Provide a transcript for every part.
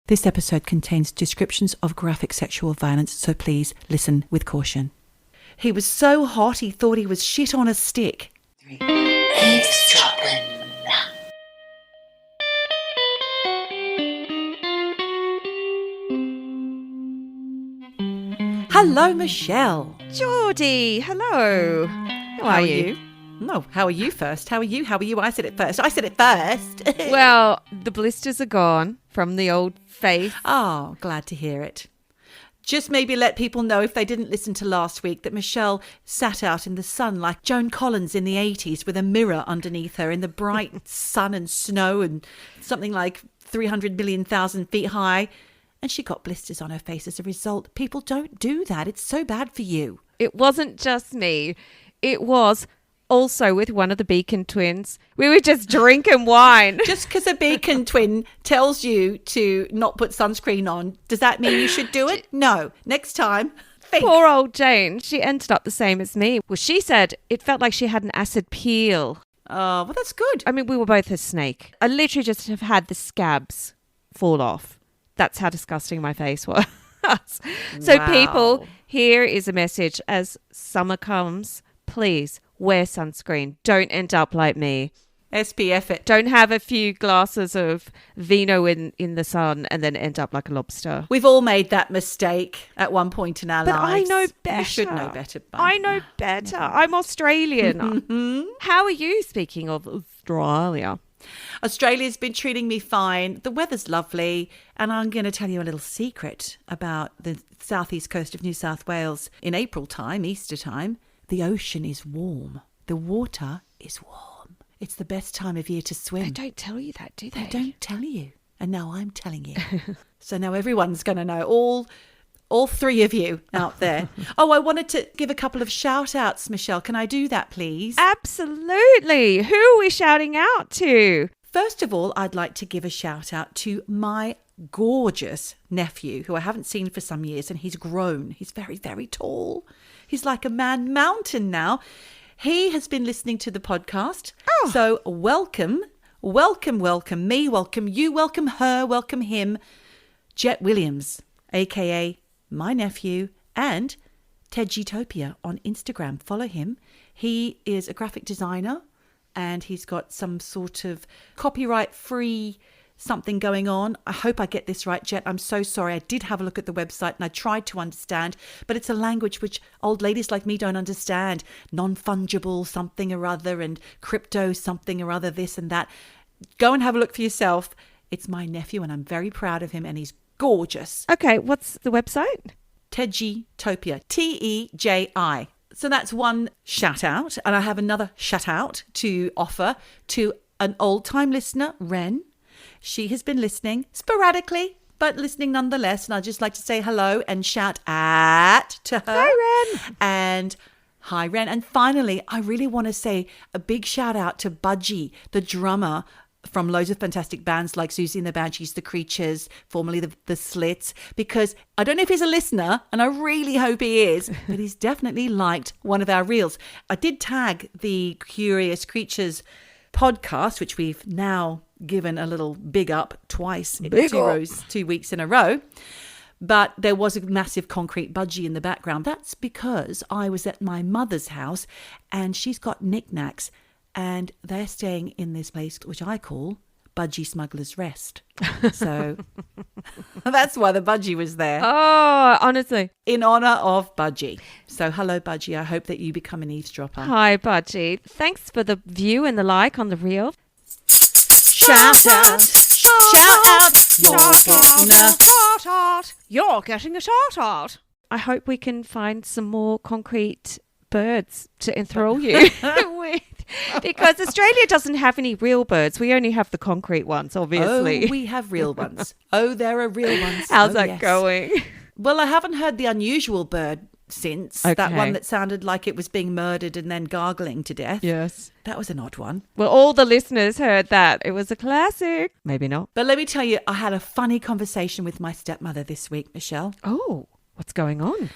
This episode contains descriptions of graphic sexual violence, so please listen with caution. He was so hot he thought he was shit on a stick. Eavesdroppin. Hello, Michelle. Geordie, hello. How are you? No, how are you first? How are you? How are you? I said it first. I said it first. Well, the blisters are gone from the old face. Oh, glad to hear it. Just maybe let people know, if they didn't listen to last week, that Michelle sat out in the sun like Joan Collins in the 80s with a mirror underneath her in the bright sun and snow and something like 300 million thousand feet high. And she got blisters on her face as a result. People don't do that. It's so bad for you. It wasn't just me. It was also with one of the Beacon twins. We were just drinking wine. Just because a Beacon twin tells you to not put sunscreen on, does that mean you should do it? No. Next time, think. Poor old Jane. She ended up the same as me. Well, she said it felt like she had an acid peel. Oh, well, that's good. I mean, we were both a snake. I literally just have had the scabs fall off. That's how disgusting my face was. So Wow. people, here is a message. As summer comes, please wear sunscreen. Don't end up like me. SPF it. Don't have a few glasses of vino in the sun and then end up like a lobster. We've all made that mistake at one point in our But I lives. know better. You should know better. I know better. I'm Australian. How are you, speaking of Australia? Australia's been treating me fine. The weather's lovely. And I'm going to tell you a little secret about the southeast coast of New South Wales. In April time, Easter time, the ocean is warm. The water is warm. It's the best time of year to swim. They don't tell you that, do they? They don't tell you. And now I'm telling you. So now everyone's going to know. All three of you out there. Oh, I wanted to give a couple of shout outs, Michelle. Can I do that, please? Absolutely. Who are we shouting out to? First of all, I'd like to give a shout out to my gorgeous nephew, who I haven't seen for some years, and he's grown. He's very, very tall. He's like a man mountain now. He has been listening to the podcast. Oh. So welcome me, welcome you, welcome her, welcome him, Jet Williams, aka my nephew, and Tedgytopia on Instagram. Follow him. He is a graphic designer and he's got some sort of copyright-free something going on. I hope I get this right, Jet. I'm so sorry. I did have a look at the website and I tried to understand, but it's a language which old ladies like me don't understand. Non-fungible something or other and crypto something or other, this and that. Go and have a look for yourself. It's my nephew and I'm very proud of him and he's gorgeous. Okay, what's the website? Tedgytopia. Teji. So that's one shout out. And I have another shout out to offer to an old time listener, Ren. She has been listening sporadically, but listening nonetheless. And I'd just like to say hello and shout at to her. Hi, Ren. And hi, Ren. And finally, I really want to say a big shout out to Budgie, the drummer from loads of fantastic bands like Susie and the Banshees, The Creatures, formerly the Slits, because I don't know if he's a listener, and I really hope he is, but he's definitely liked one of our reels. I did tag the Curious Creatures podcast, which we've now given a little big up twice in 2 weeks in a row. But there was a massive concrete budgie in the background. That's because I was at my mother's house and she's got knickknacks and they're staying in this place, which I call Budgie Smuggler's Rest. So that's why the budgie was there. Oh, honestly. In honour of Budgie. So hello, Budgie. I hope that you become an eavesdropper. Hi, Budgie. Thanks for the view and the like on the reel. Shout out. You're getting a shout out. I hope we can find some more concrete birds to enthrall you with. Because Australia doesn't have any real birds. We only have the concrete ones, obviously. Oh, we have real ones. Oh, there are real ones. How's that going? Well, I haven't heard the unusual bird since. Okay. That one that sounded like it was being murdered and then gargling to death. Yes. That was an odd one. Well, all the listeners heard that. It was a classic. Maybe not. But let me tell you, I had a funny conversation with my stepmother this week, Michelle. Oh, what's going on?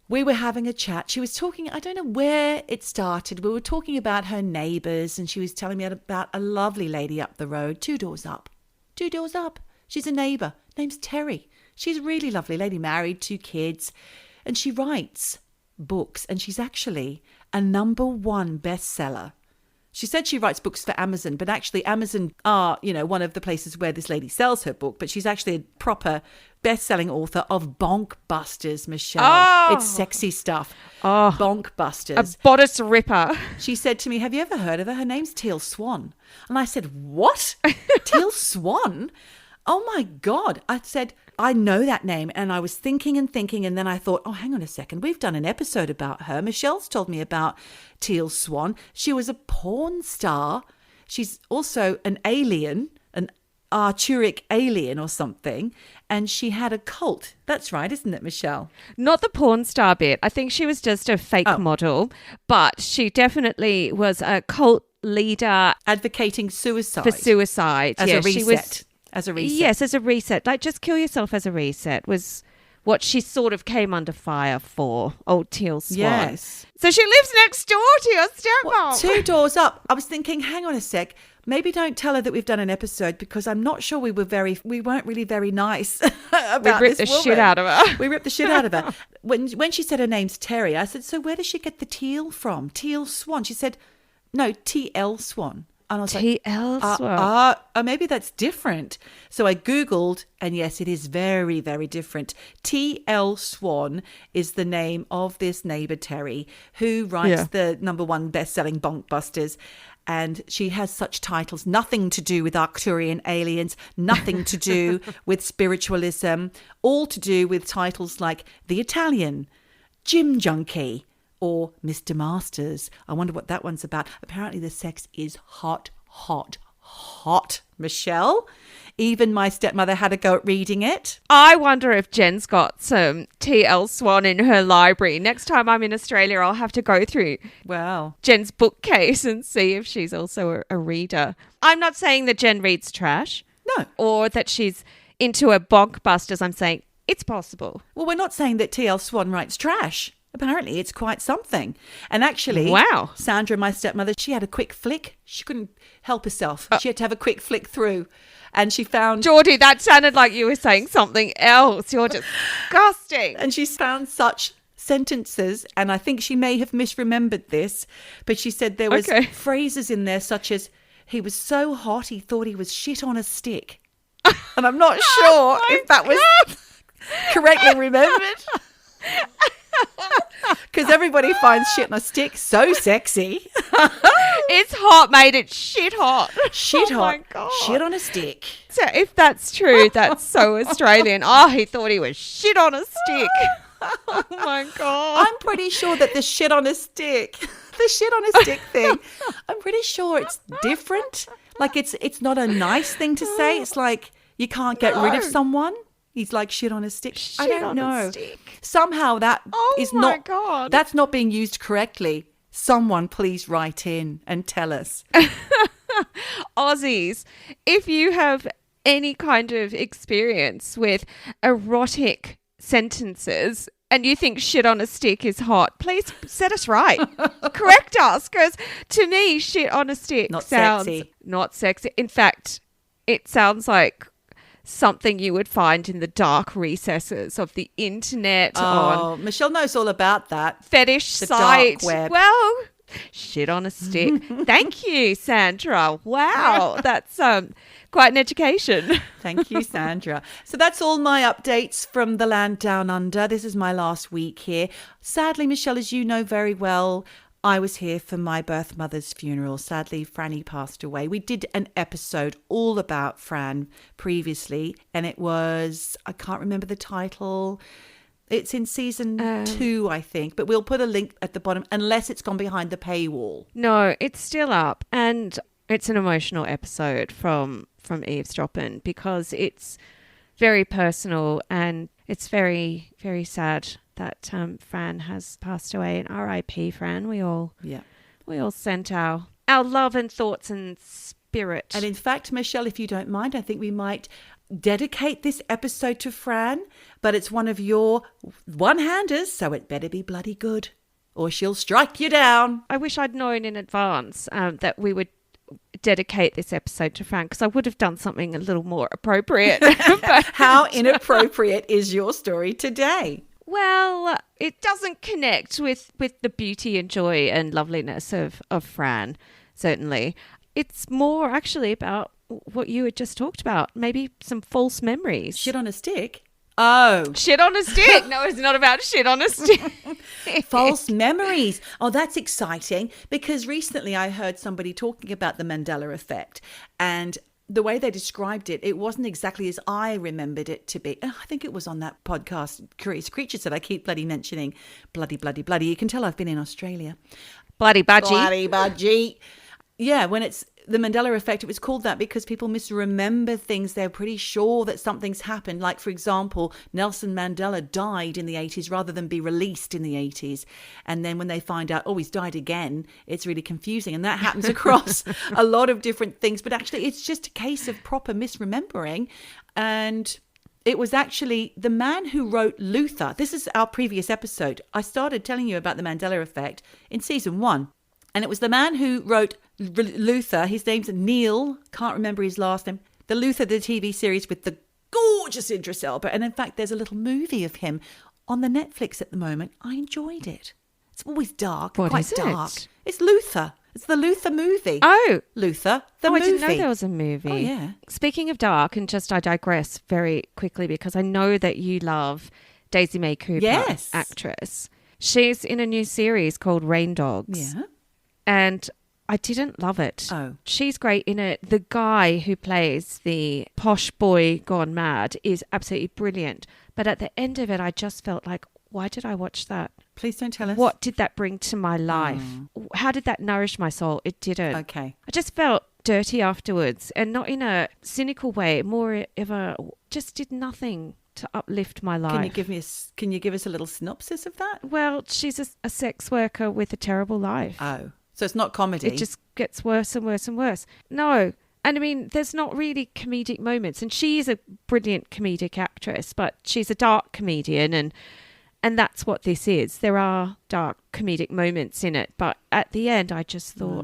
We were having a chat. She was talking, I don't know where it started. We were talking about her neighbours and she was telling me about a lovely lady up the road, 2 doors up. She's a neighbour. Name's Terry. She's a really lovely lady, married, 2 kids. And she writes books. And she's actually a #1 bestseller. She said she writes books for Amazon, but actually Amazon are, one of the places where this lady sells her book. But she's actually a proper best-selling author of Bonk Busters, Michelle. Oh. It's sexy stuff. Oh. Bonk Busters. A bodice ripper. She said to me, have you ever heard of her? Her name's TL Swan. And I said, what? TL Swan? Oh my God. I said, I know that name. And I was thinking and thinking. And then I thought, oh, hang on a second. We've done an episode about her. Michelle's told me about TL Swan. She was a porn star. She's also an alien, an Arturic alien or something. And she had a cult. That's right, isn't it, Michelle? Not the porn star bit. I think she was just a fake model. But she definitely was a cult leader. Advocating suicide. For suicide. As a reset. She was, as a reset. Yes, as a reset. Like, just kill yourself as a reset was what she sort of came under fire for, old Teal Swan. Yes. So she lives next door to your stepmom. 2 doors up. I was thinking, hang on a sec. Maybe don't tell her that we've done an episode because I'm not sure we weren't really very nice about We ripped this the woman. shit out of her. We ripped the shit out of her. When she said her name's Terry, I said, so where does she get the teal from? TL Swan. She said, no, TL Swan. And I was TL Swan. maybe that's different. So I Googled, and yes, it is very, very different. TL Swan is the name of this neighbour, Terry, who writes the #1 best-selling Bonk Busters. And she has such titles, nothing to do with Arcturian aliens, nothing to do with spiritualism, all to do with titles like The Italian, Gym Junkie, or Mr. Masters. I wonder what that one's about. Apparently the sex is hot, hot, hot, Michelle. Even my stepmother had a go at reading it. I wonder if Jen's got some TL Swan in her library. Next time I'm in Australia, I'll have to go through Jen's bookcase and see if she's also a reader. I'm not saying that Jen reads trash. No. Or that she's into a bonk busters. I'm saying it's possible. Well, we're not saying that TL Swan writes trash. Apparently, it's quite something. And actually, wow. Sandra, my stepmother, she had a quick flick. She couldn't help herself. She had to have a quick flick through. And she found... Geordie, that sounded like you were saying something else. You're disgusting. And she found such sentences, and I think she may have misremembered this, but she said there was phrases in there such as, he was so hot he thought he was shit on a stick. And I'm not sure if that was correctly remembered. Because everybody finds shit on a stick so sexy. It's hot, mate. It's shit hot. Shit oh hot. My God. Shit on a stick. So if that's true, that's so Australian. Oh, he thought he was shit on a stick. Oh my God. I'm pretty sure that the shit on a stick thing, I'm pretty sure it's different. Like it's not a nice thing to say. It's like you can't get rid of someone. He's like shit on a stick. I don't know. Somehow that is not. God. That's not being used correctly. Someone please write in and tell us. Aussies, if you have any kind of experience with erotic sentences and you think shit on a stick is hot, please set us right. Correct us, because to me, shit on a stick sounds not sexy. In fact, it sounds like something you would find in the dark recesses of the internet. Michelle knows all about that. Fetish the site. Dark web. Well, shit on a stick. Thank you, Sandra. Wow, that's quite an education. Thank you, Sandra. So that's all my updates from the land down under. This is my last week here. Sadly, Michelle, as you know very well, I was here for my birth mother's funeral. Sadly, Franny passed away. We did an episode all about Fran previously, and it was, I can't remember the title. It's in season 2, I think, but we'll put a link at the bottom unless it's gone behind the paywall. No, it's still up, and it's an emotional episode from Eavesdroppin because it's very personal and it's very, very sad that Fran has passed away. And R.I.P. Fran. We all sent our love and thoughts and spirit. And in fact, Michelle, if you don't mind, I think we might dedicate this episode to Fran, but it's one of your one-handers, so it better be bloody good or she'll strike you down. I wish I'd known in advance that we would dedicate this episode to Fran because I would have done something a little more appropriate. But How inappropriate is your story today? well, it doesn't connect with the beauty and joy and loveliness of Fran, certainly. It's more actually about what you had just talked about, maybe some false memories. Shit on a stick? Oh. Shit on a stick. No, it's not about shit on a stick. False memories. Oh, that's exciting because recently I heard somebody talking about the Mandela Effect, and the way they described it, it wasn't exactly as I remembered it to be. I think it was on that podcast, Curious Creatures, that I keep bloody mentioning. Bloody. You can tell I've been in Australia. Bloody budgie. Bloody budgie. Yeah, when it's the Mandela Effect, it was called that because people misremember things. They're pretty sure that something's happened. Like, for example, Nelson Mandela died in the 80s rather than be released in the 80s. And then when they find out, oh, he's died again, it's really confusing. And that happens across a lot of different things. But actually, it's just a case of proper misremembering. And it was actually the man who wrote Luther. This is our previous episode. I started telling you about the Mandela Effect in season 1. And it was the man who wrote Luther. His name's Neil. Can't remember his last name. The Luther, the TV series with the gorgeous Idris Elba. And in fact, there's a little movie of him on the Netflix at the moment. I enjoyed it. It's always dark. What quite is it? dark. It's Luther. It's the Luther movie. Oh. Luther, the I movie. didn't know there was a movie. Oh, yeah. Speaking of dark, and just I digress very quickly because I know that you love Daisy May Cooper, Yes. actress. She's in a new series called Rain Dogs. Yeah. And I didn't love it. Oh. She's great in it. The guy who plays the posh boy gone mad is absolutely brilliant. But at the end of it, I just felt like, why did I watch that? Please don't tell us. What did that bring to my life? How did that nourish my soul? It didn't. Okay. I just felt dirty afterwards, and not in a cynical way, more of a just did nothing to uplift my life. Can you give us a little synopsis of that? Well, she's a sex worker with a terrible life. Oh. So it's not comedy. It just gets worse and worse and worse. No. And I mean, there's not really comedic moments. And she is a brilliant comedic actress, but she's a dark comedian. And that's what this is. There are dark comedic moments in it. But at the end, I just thought,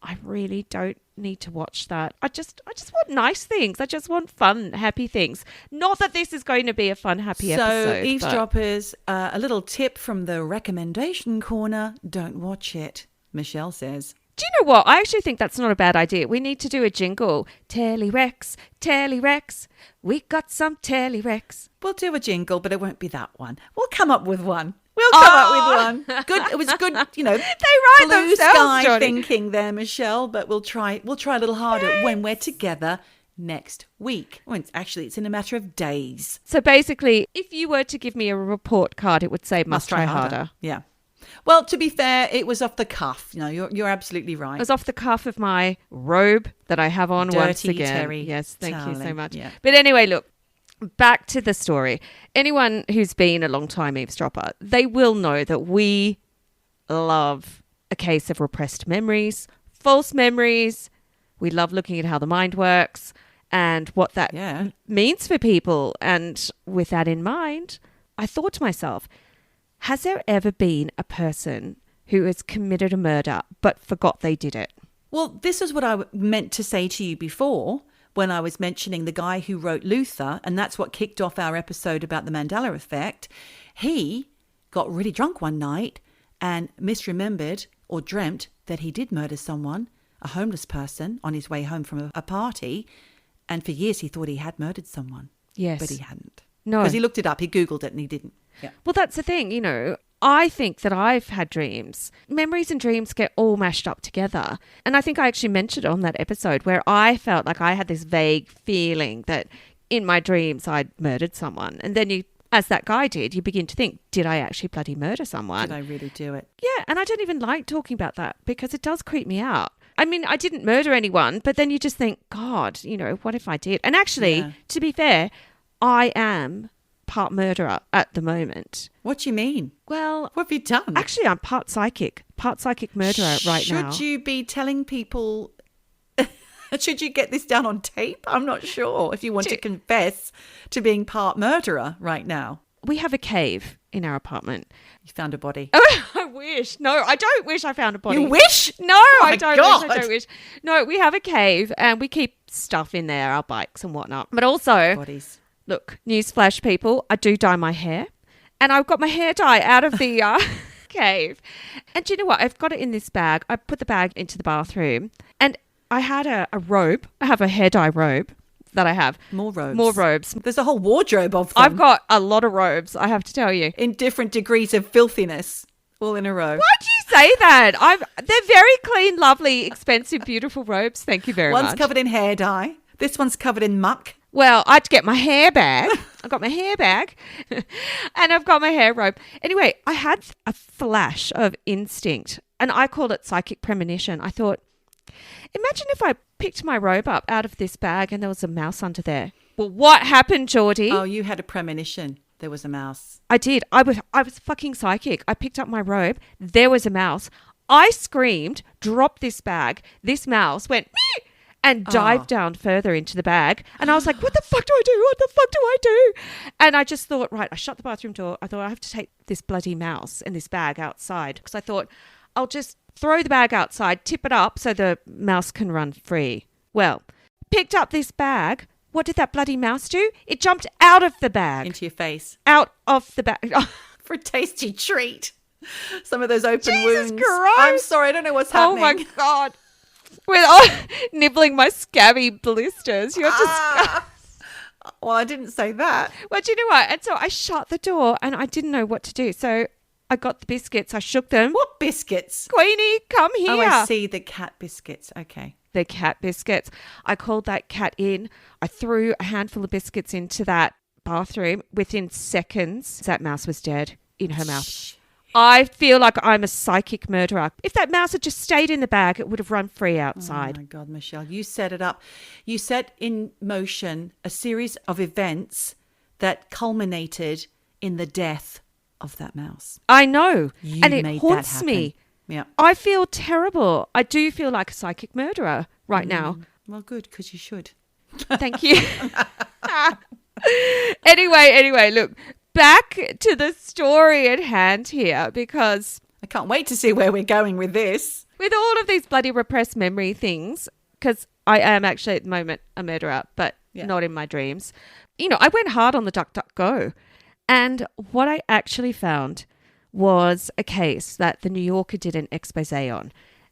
I really don't need to watch that. I just want nice things. I just want fun, happy things. Not that this is going to be a fun, happy episode. So, eavesdroppers, a little tip from the recommendation corner. Don't watch it. Michelle says. Do you know what? I actually think that's not a bad idea. We need to do a jingle. Telly Rex, we got some Telly Rex. We'll do a jingle, but it won't be that one. We'll come up with one. We'll come up with one. Good. It was good, They write blue themselves, sky Johnny. thinking there, Michelle, but we'll try a little harder when we're together next week. Well, it's in a matter of days. So basically, if you were to give me a report card, it would say must try harder. Yeah. Well, to be fair, it was off the cuff. You're absolutely right. It was off the cuff of my robe that I have on once Dirty again. terry Yes, thank you so toweling, much. yeah. But anyway, look, back to the story. Anyone who's been a long time eavesdropper, they will know that we love a case of repressed memories, false memories. We love looking at how the mind works and what that means for people. And with that in mind, I thought to myself, has there ever been a person who has committed a murder but forgot they did it? Well, this is what I meant to say to you before when I was mentioning the guy who wrote Luther, and that's what kicked off our episode about the Mandela Effect. He got really drunk one night and misremembered or dreamt that he did murder someone, a homeless person, on his way home from a party. And for years he thought he had murdered someone. Yes. But he hadn't. No. Because he looked it up, he Googled it and he didn't. Yeah. Well, that's the thing, I think that I've had dreams. Memories and dreams get all mashed up together. And I think I actually mentioned on that episode where I felt like I had this vague feeling that in my dreams I'd murdered someone. And then you, as that guy did, you begin to think, did I actually bloody murder someone? Did I really do it? Yeah, and I don't even like talking about that because it does creep me out. I mean, I didn't murder anyone, but then you just think, God, what if I did? And actually, to be fair, I am part murderer at the moment. What do you mean? Well, what have you done? Actually, I'm part psychic murderer right now. Should you be telling people? Should you get this down on tape? I'm not sure if you want to confess to being part murderer right now. We have a cave in our apartment. You found a body. I wish. No, I don't wish I found a body. You wish? No, my I don't God. wish. I don't wish. No, we have a cave and we keep stuff in there, our bikes and whatnot. But also, Bodies. look, newsflash, people, I do dye my hair. And I've got my hair dye out of the cave. And do you know what? I've got it in this bag. I put the bag into the bathroom. And I had a robe. I have a hair dye robe that I have. More robes. More robes. There's a whole wardrobe of them. I've got a lot of robes, I have to tell you. in different degrees of filthiness, all in a row. Why do you say that? They're very clean, lovely, expensive, beautiful robes. Thank you very much. One's covered in hair dye. This one's covered in muck. Well, I had to get my hair bag. I got my hair bag and I've got my hair robe. Anyway, I had a flash of instinct and I called it psychic premonition. I thought, imagine if I picked my robe up out of this bag and there was a mouse under there. Well, what happened, Geordie? Oh, you had a premonition. There was a mouse. I did. I was fucking psychic. I picked up my robe. There was a mouse. I screamed, dropped this bag. This mouse went "Meow," and dived down further into the bag. And I was like, what the fuck do I do? What the fuck do I do? And I just thought, right, I shut the bathroom door. I thought I have to take this bloody mouse and this bag outside because I thought I'll just throw the bag outside, tip it up so the mouse can run free. Well, picked up this bag. What did that bloody mouse do? It jumped out of the bag. Into your face. Out of the bag. For a tasty treat. Some of those open Jesus wounds. Christ. I'm sorry, I don't know what's Oh happening. my God. With nibbling my scabby blisters. You're just... Well, I didn't say that. Well, do you know what? And so I shut the door and I didn't know what to do. So I got the biscuits. I shook them. What biscuits? Queenie, come here. Oh, I see, the cat biscuits. Okay. The cat biscuits. I called that cat in. I threw a handful of biscuits into that bathroom. Within seconds, that mouse was dead in her mouth. Shh. I feel like I'm a psychic murderer. If that mouse had just stayed in the bag, it would have run free outside. Oh my God, Michelle, you set it up. You set in motion a series of events that culminated in the death of that mouse. I know. You and it made haunts that happen. me. Yeah. I feel terrible. I do feel like a psychic murderer right now. Well, good, because you should. Thank you. Anyway, look, back to the story at hand here, because I can't wait to see where we're going with this. with all of these bloody repressed memory things, because I am actually at the moment a murderer, but not in my dreams. You know, I went hard on the DuckDuckGo, and what I actually found was a case that the New Yorker did an expose on,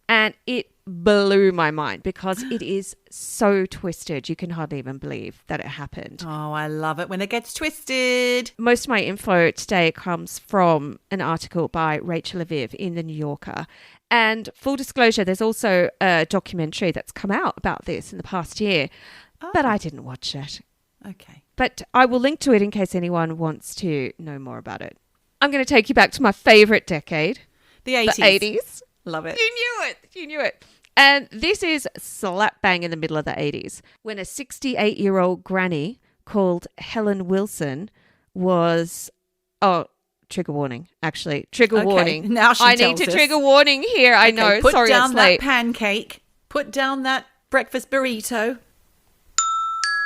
and it blew my mind because it is so twisted. You can hardly even believe that it happened. Oh, I love it when it gets twisted. Most of my info today comes from an article by Rachel Aviv in the New Yorker. And full disclosure, there's also a documentary that's come out about this in the past year, but I didn't watch it. Okay. But I will link to it in case anyone wants to know more about it. I'm going to take you back to my favourite decade, The 80s. the 80s. Love it. You knew it. And this is slap bang in the middle of the 80s when a 68-year-old granny called Helen Wilson was... Oh, trigger warning, actually. Trigger warning. Now she I tells need to us. trigger warning here. I know. Put Sorry, down it's that late. pancake. Put down that breakfast burrito.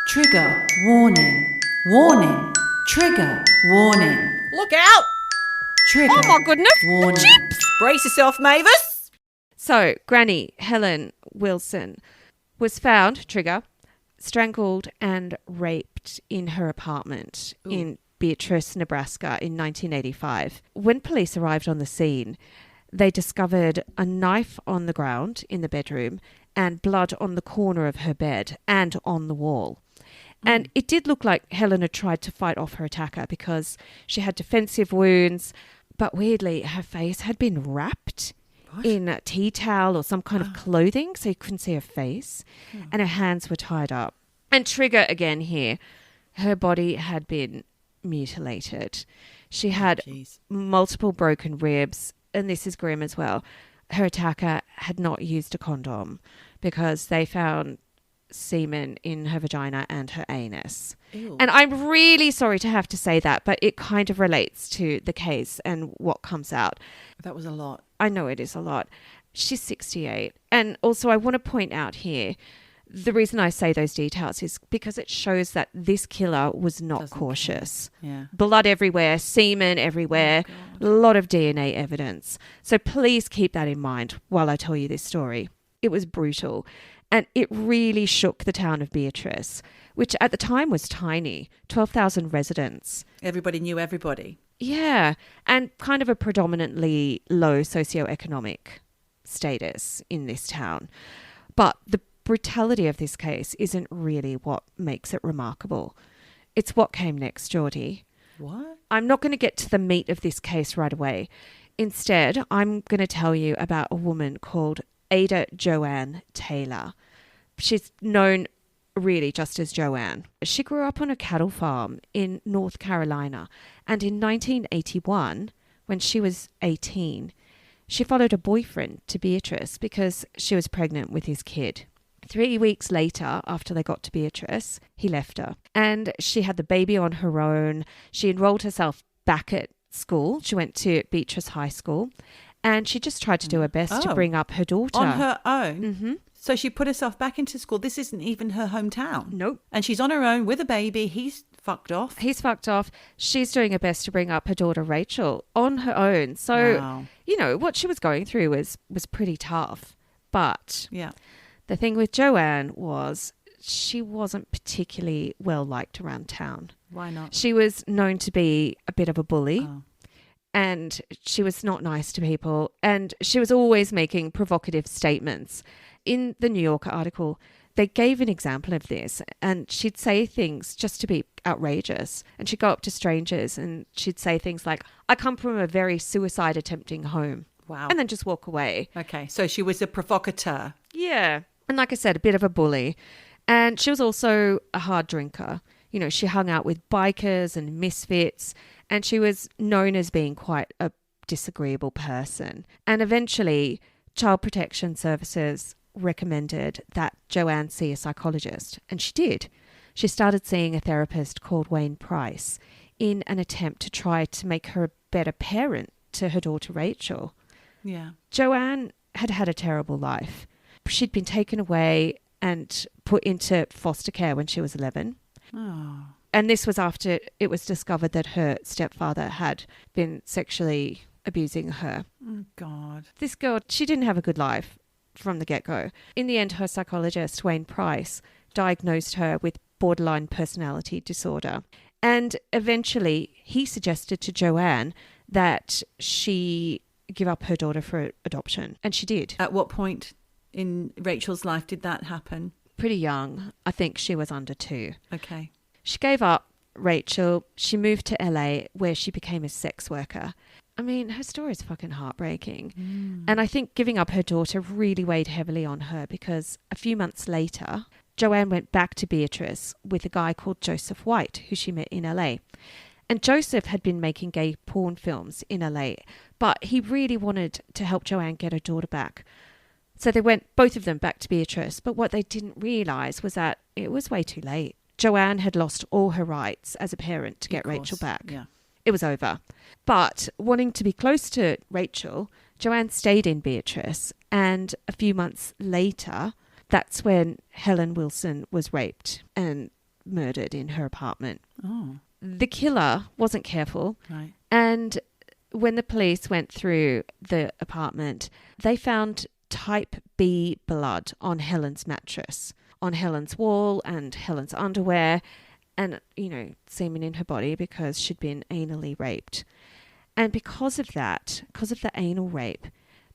Trigger warning. Warning. Trigger warning. Look out. Trigger Oh, my goodness. warning. The chips. Brace yourself, Mavis. So, Granny Helen Wilson was found, trigger, strangled and raped in her apartment in Beatrice, Nebraska in 1985. When police arrived on the scene, they discovered a knife on the ground in the bedroom and blood on the corner of her bed and on the wall. And it did look like Helen had tried to fight off her attacker because she had defensive wounds, but weirdly, her face had been wrapped in a tea towel or some kind of clothing, so you couldn't see her face, and her hands were tied up. And trigger again here, her body had been mutilated. She had multiple broken ribs, and this is grim as well. Her attacker had not used a condom because they found semen in her vagina and her anus. Ew. And I'm really sorry to have to say that, but it kind of relates to the case and what comes out. That was a lot. I know it is a lot. She's 68. And also I want to point out here The reason I say those details is because it shows that this killer was not Doesn't cautious. care. Yeah. Blood everywhere, semen everywhere, a lot of DNA evidence. So please keep that in mind while I tell you this story. It was brutal, and it really shook the town of Beatrice, which at the time was tiny, 12,000 residents. Everybody knew everybody. Yeah, and kind of a predominantly low socioeconomic status in this town. But the brutality of this case isn't really what makes it remarkable. It's what came next, Geordie. What? I'm not going to get to the meat of this case right away. Instead, I'm going to tell you about a woman called Ada Joanne Taylor. She's known really just as Joanne. She grew up on a cattle farm in North Carolina, and in 1981, when she was 18, she followed a boyfriend to Beatrice because she was pregnant with his kid. 3 weeks later, after they got to Beatrice, he left her, and she had the baby on her own. She enrolled herself back at school. She went to Beatrice High School, and she just tried to do her best to bring up her daughter. On her own? Mm-hmm. So she put herself back into school. This isn't even her hometown. Nope. And she's on her own with a baby. He's fucked off. He's fucked off. She's doing her best to bring up her daughter Rachel on her own. So, Wow. you know, what she was going through was pretty tough. But Yeah. the thing with Joanne was she wasn't particularly well liked around town. Why not? She was known to be a bit of a bully. Oh. And she was not nice to people. And she was always making provocative statements. In the New Yorker article, they gave an example of this. And she'd say things just to be outrageous. And she'd go up to strangers and she'd say things like, I come from a very suicide attempting home. Wow. And then just walk away. Okay. So she was a provocateur. Yeah. And like I said, a bit of a bully. And she was also a hard drinker. You know, she hung out with bikers and misfits. And she was known as being quite a disagreeable person. And eventually, Child Protection Services recommended that Joanne see a psychologist. And she did. She started seeing a therapist called Wayne Price in an attempt to try to make her a better parent to her daughter Rachel. Yeah. Joanne had had a terrible life. She'd been taken away and put into foster care when she was 11. Oh. And this was after it was discovered that her stepfather had been sexually abusing her. Oh, God. This girl, she didn't have a good life from the get-go. In the end, her psychologist, Wayne Price, diagnosed her with borderline personality disorder. And eventually, he suggested to Joanne that she give up her daughter for adoption. And she did. At what point in Rachel's life did that happen? Pretty young. I think she was under 2. Okay. She gave up Rachel. She moved to LA where she became a sex worker. I mean, her story is fucking heartbreaking. And I think giving up her daughter really weighed heavily on her because a few months later, Joanne went back to Beatrice with a guy called Joseph White, who she met in LA. And Joseph had been making gay porn films in LA, but he really wanted to help Joanne get her daughter back. So they went, both of them, back to Beatrice. But what they didn't realise was that it was way too late. Joanne had lost all her rights as a parent to get Rachel back. Yeah. It was over. But wanting to be close to Rachel, Joanne stayed in Beatrice. And a few months later, that's when Helen Wilson was raped and murdered in her apartment. Oh. The killer wasn't careful. Right. And when the police went through the apartment, they found type B blood on Helen's mattress, on Helen's wall and Helen's underwear, and, you know, semen in her body because she'd been anally raped. And because of that, because of the anal rape,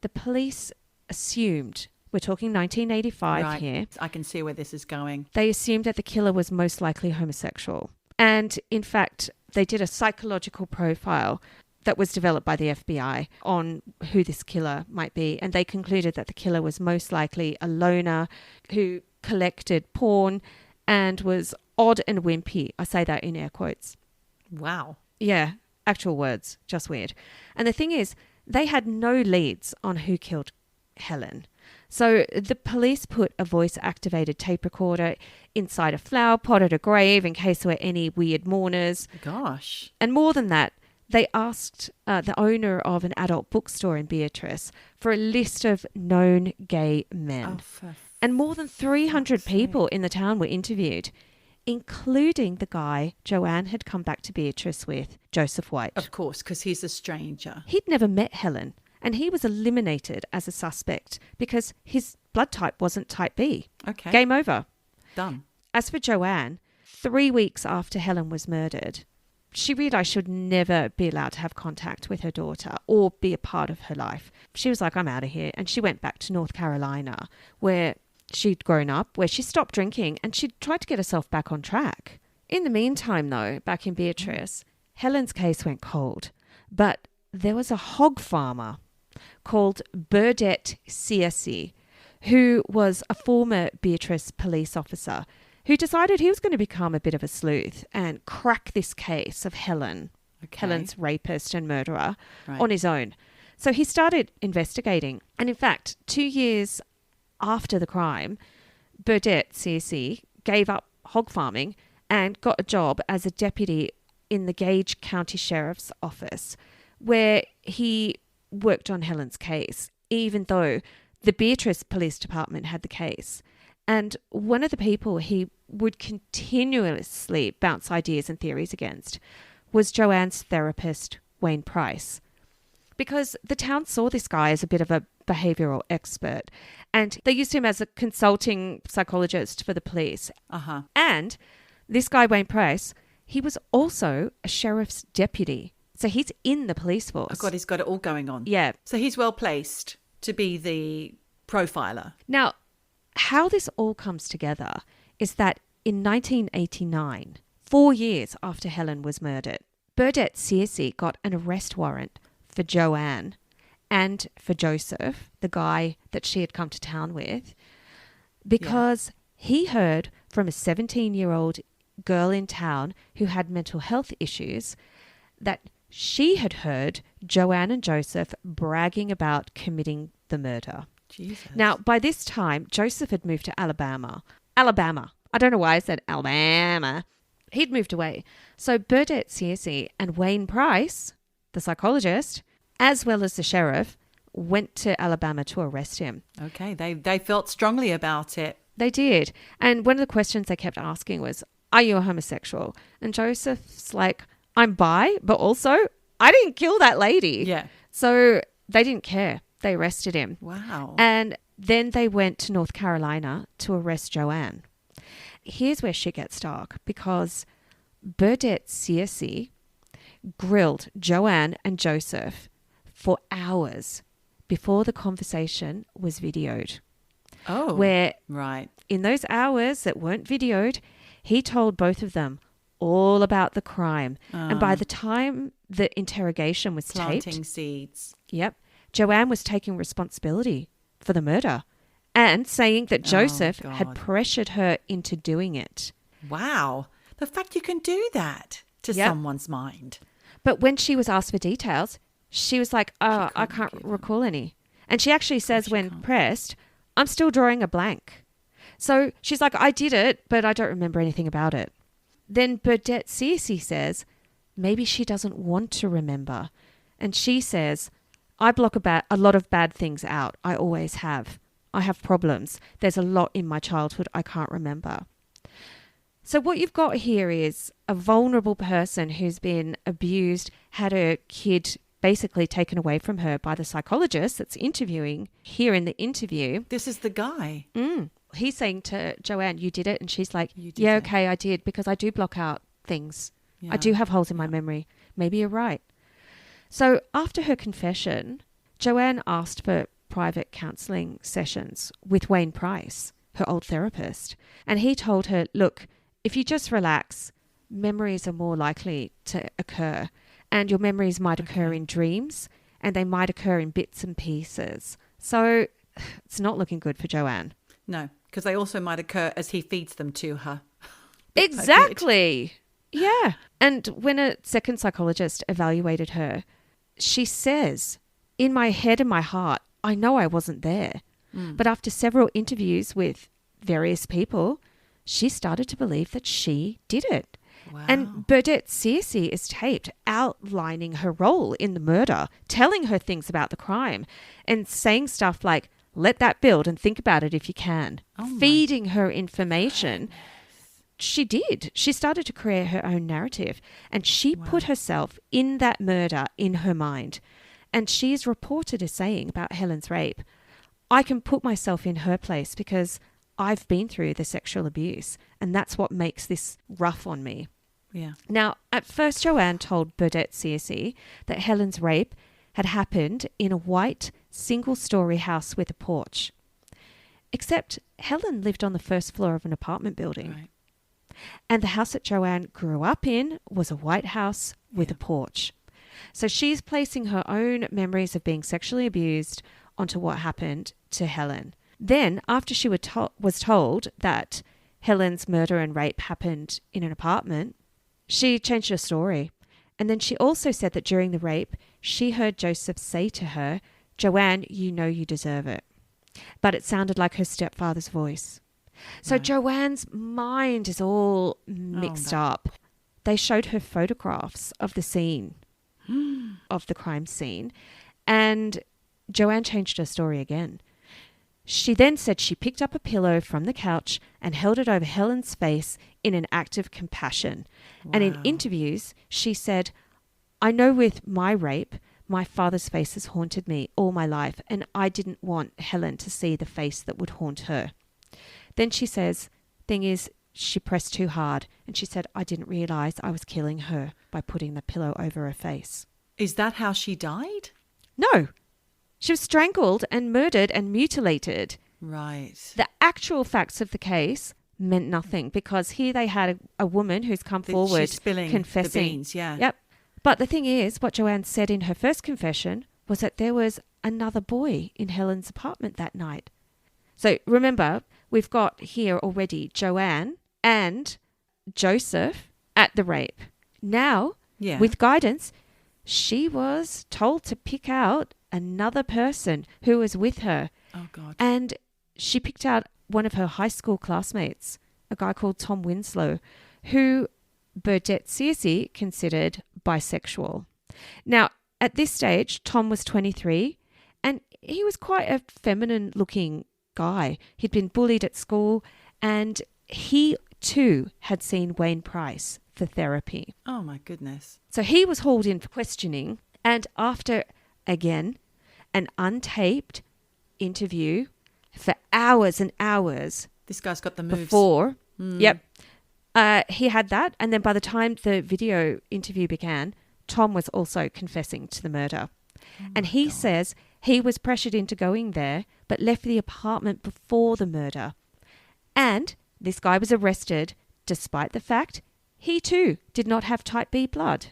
the police assumed, we're talking 1985 Right. here, I can see where this is going. they assumed that the killer was most likely homosexual. And in fact, they did a psychological profile that was developed by the FBI on who this killer might be. And they concluded that the killer was most likely a loner who collected porn and was odd and wimpy. I say that in air quotes. Wow. Yeah, actual words, just weird. And the thing is, they had no leads on who killed Helen. So the police put a voice-activated tape recorder inside a flower pot at a grave in case there were any weird mourners. Gosh. And more than that, they asked the owner of an adult bookstore in Beatrice for a list of known gay men. And more than 300 people in the town were interviewed, including the guy Joanne had come back to Beatrice with, Joseph White. Of course, because he's a stranger. He'd never met Helen, and he was eliminated as a suspect because his blood type wasn't type B. Okay. Game over. Done. As for Joanne, 3 weeks after Helen was murdered, she realised she would never be allowed to have contact with her daughter or be a part of her life. She was like, I'm out of here. And she went back to North Carolina, where she'd grown up, where she stopped drinking and she tried to get herself back on track. In the meantime, though, back in Beatrice, Helen's case went cold. But there was a hog farmer called Burdett Searcy, who was a former Beatrice police officer, who decided he was going to become a bit of a sleuth and crack this case of Helen, Helen's rapist and murderer, on his own. So he started investigating. And in fact, 2 years after the crime, Burdett Searcy gave up hog farming and got a job as a deputy in the Gage County Sheriff's Office, where he worked on Helen's case, even though the Beatrice Police Department had the case. And one of the people he would continuously bounce ideas and theories against was Joanne's therapist, Wayne Price. Because the town saw this guy as a bit of a behavioural expert, and they used him as a consulting psychologist for the police. And this guy, Wayne Price, he was also a sheriff's deputy. So he's in the police force. Oh, God, he's got it all going on. Yeah. So he's well placed to be the profiler. Now, how this all comes together is that in 1989, 4 years after Helen was murdered, Burdett Searcy got an arrest warrant for Joanne and for Joseph, the guy that she had come to town with, because he heard from a 17-year-old girl in town who had mental health issues that she had heard Joanne and Joseph bragging about committing the murder. Jesus. Now, by this time, Joseph had moved to Alabama. I don't know why I said Alabama. He'd moved away. So Burdett Searcy and Wayne Price, the psychologist, as well as the sheriff, went to Alabama to arrest him. Okay, they felt strongly about it. They did. And one of the questions they kept asking was, are you a homosexual? And Joseph's like, I'm bi, but also I didn't kill that lady. Yeah. So they didn't care. They arrested him. Wow. And then they went to North Carolina to arrest Joanne. Here's where shit gets dark, because Burdett Searcy grilled Joanne and Joseph for hours before the conversation was videoed. Oh, where right. In those hours that weren't videoed, he told both of them all about the crime. And by the time the interrogation was Planting taped, seeds. Yep, Joanne was taking responsibility for the murder and saying that Joseph had pressured her into doing it. Wow. The fact you can do that to someone's mind. But when she was asked for details, she was like, oh, I can't recall any. And she actually says when pressed, I'm still drawing a blank. So she's like, I did it, but I don't remember anything about it. Then Burdett Searcy says, maybe she doesn't want to remember. And she says, I block a lot of bad things out. I always have. I have problems. There's a lot in my childhood I can't remember. So what you've got here is a vulnerable person who's been abused, had her kid basically taken away from her by the psychologist that's interviewing here in the interview. This is the guy. He's saying to Joanne, you did it. And she's like, yeah, okay, I did, because I do block out things. I do have holes in my memory. Maybe you're right. So after her confession, Joanne asked for private counselling sessions with Wayne Price, her old therapist. And he told her, look, if you just relax, memories are more likely to occur. And your memories might occur in dreams, and they might occur in bits and pieces. So it's not looking good for Joanne. No, because they also might occur as he feeds them to her. Exactly. Yeah. And when a second psychologist evaluated her, she says, in my head and my heart, I know I wasn't there. But after several interviews with various people, she started to believe that she did it. Wow. And Burdett Circe is taped outlining her role in the murder, telling her things about the crime and saying stuff like, let that build and think about it if you can. Feeding her information. She did. She started to create her own narrative and she put herself in that murder in her mind. And she is reported as saying about Helen's rape, I can put myself in her place because I've been through the sexual abuse and that's what makes this rough on me. Yeah. Now, at first, Joanne told Burdett Circe that Helen's rape had happened in a white, single-story house with a porch. Except Helen lived on the first floor of an apartment building. Right. And the house that Joanne grew up in was a white house with a porch. So she's placing her own memories of being sexually abused onto what happened to Helen. Then, after she was told that Helen's murder and rape happened in an apartment, she changed her story. And then she also said that during the rape, she heard Joseph say to her, Joanne, you know you deserve it. But it sounded like her stepfather's voice. So Joanne's mind is all mixed up. They showed her photographs of the scene, of the crime scene, and Joanne changed her story again. She then said she picked up a pillow from the couch and held it over Helen's face in an act of compassion. And in interviews, she said, I know with my rape, my father's face has haunted me all my life, and I didn't want Helen to see the face that would haunt her. Then she says, thing is, she pressed too hard, and she said, I didn't realise I was killing her by putting the pillow over her face. Is that how she died? No. She was strangled and murdered and mutilated. Right. The actual facts of the case meant nothing because here they had a woman who's come forward She's spilling confessing. the beans, yeah. Yep. But the thing is, what Joanne said in her first confession was that there was another boy in Helen's apartment that night. So remember, we've got here already Joanne and Joseph at the rape. Now, with guidance, she was told to pick out another person who was with her. Oh, God. And she picked out one of her high school classmates, a guy called Tom Winslow, who Burdett Circe considered bisexual. Now, at this stage, Tom was 23 and he was quite a feminine-looking guy. He'd been bullied at school and he too had seen Wayne Price for therapy. Oh, my goodness. So he was hauled in for questioning, and after, again, an untaped interview for hours and hours. This guy's got the moves. Before. Yep. He had that, and then by the time the video interview began, Tom was also confessing to the murder. And he says he was pressured into going there, but left the apartment before the murder. And this guy was arrested despite the fact he too did not have type B blood.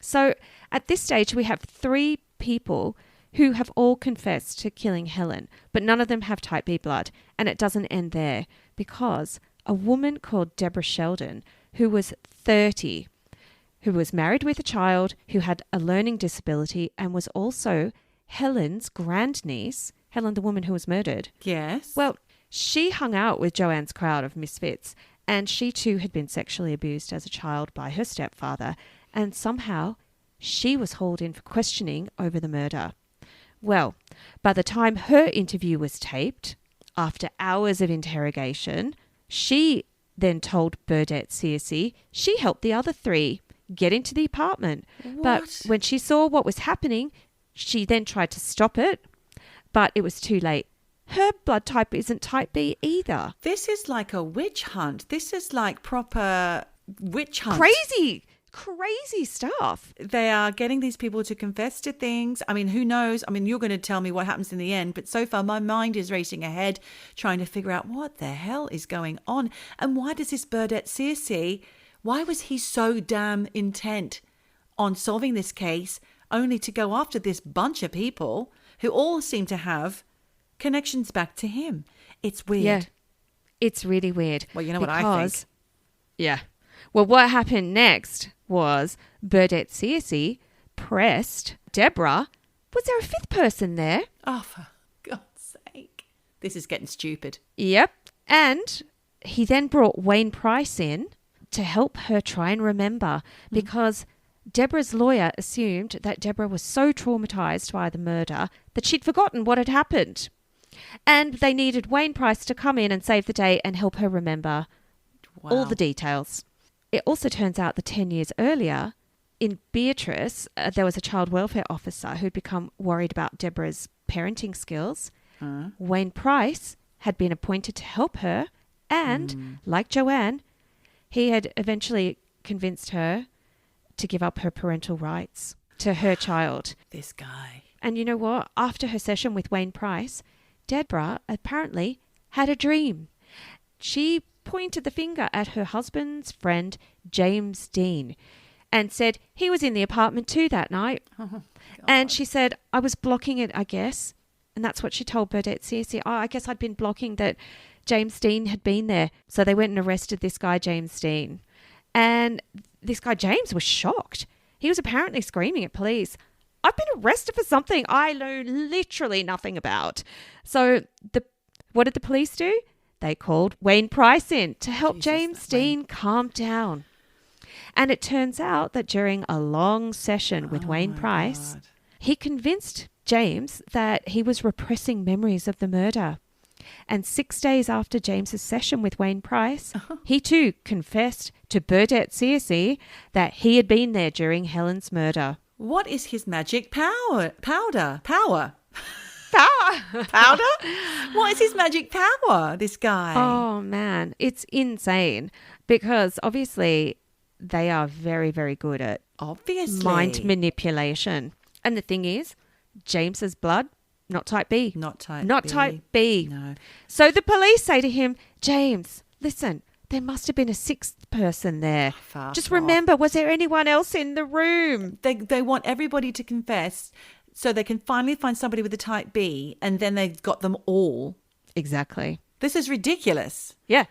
So at this stage, we have 3 people who have all confessed to killing Helen, but none of them have type B blood. And it doesn't end there because a woman called Deborah Sheldon, who was 30, who was married with a child, who had a learning disability and was also Helen's grandniece, Helen, the woman who was murdered. Yes. Well, she hung out with Joanne's crowd of misfits, and she too had been sexually abused as a child by her stepfather, and somehow she was hauled in for questioning over the murder. Well, by the time her interview was taped, after hours of interrogation, she then told Burdett Circe she helped the other 3 get into the apartment. What? But when she saw what was happening, she then tried to stop it, but it was too late. Her blood type isn't type B either. This is like a witch hunt. This is like proper witch hunt. Crazy stuff. They are getting these people to confess to things. I mean, who knows? I mean, you're going to tell me what happens in the end, but so far my mind is racing ahead, trying to figure out what the hell is going on. And why does this Burdett Circe, why was he so damn intent on solving this case only to go after this bunch of people who all seem to have connections back to him? It's weird. Yeah, it's really weird. Well, you know what I think. Yeah. Well, what happened next was Burdett Circe pressed Deborah. Was there a 5th person there? Oh, for God's sake. This is getting stupid. Yep. And he then brought Wayne Price in to help her try and remember because Deborah's lawyer assumed that Deborah was so traumatized by the murder that she'd forgotten what had happened. And they needed Wayne Price to come in and save the day and help her remember all the details. It also turns out that 10 years earlier, in Beatrice, there was a child welfare officer who'd become worried about Deborah's parenting skills. Wayne Price had been appointed to help her and, like Joanne, he had eventually convinced her to give up her parental rights to her child. This guy. And you know what? After her session with Wayne Price, Deborah apparently had a dream. She pointed the finger at her husband's friend, James Dean, and said he was in the apartment too that night. And she said, I was blocking it, I guess. And that's what she told Burdett CSC. Oh, I guess I'd been blocking that James Dean had been there. So they went and arrested this guy, James Dean. And this guy, James, was shocked. He was apparently screaming at police, I've been arrested for something I know literally nothing about. So what did the police do? They called Wayne Price in to help James Dean calm down. And it turns out that during a long session with Wayne Price, he convinced James that he was repressing memories of the murder. And 6 days after James's session with Wayne Price, he too confessed to Burdett CSE that he had been there during Helen's murder. What is his magic powder? Powder? What is his magic power, this guy? Oh, man. It's insane because obviously they are very, very good at mind manipulation. And the thing is, James's blood, not type B. Not type B. No. So the police say to him, James, listen, there must have been a sixth person there. Just remember, was there anyone else in the room? They want everybody to confess so they can finally find somebody with a type B, and then they've got them all. Exactly. This is ridiculous. Yeah.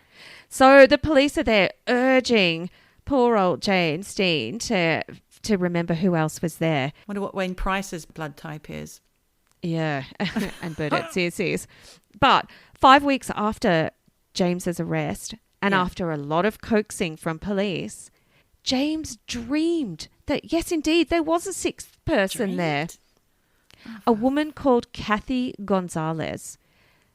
So the police are there urging poor old James Dean to remember who else was there. Wonder what Wayne Price's blood type is. Yeah, and Burdett CSC's. But 5 weeks after James's arrest and after a lot of coaxing from police, James dreamed that, yes, indeed, there was a sixth person there. A woman called Kathy Gonzalez,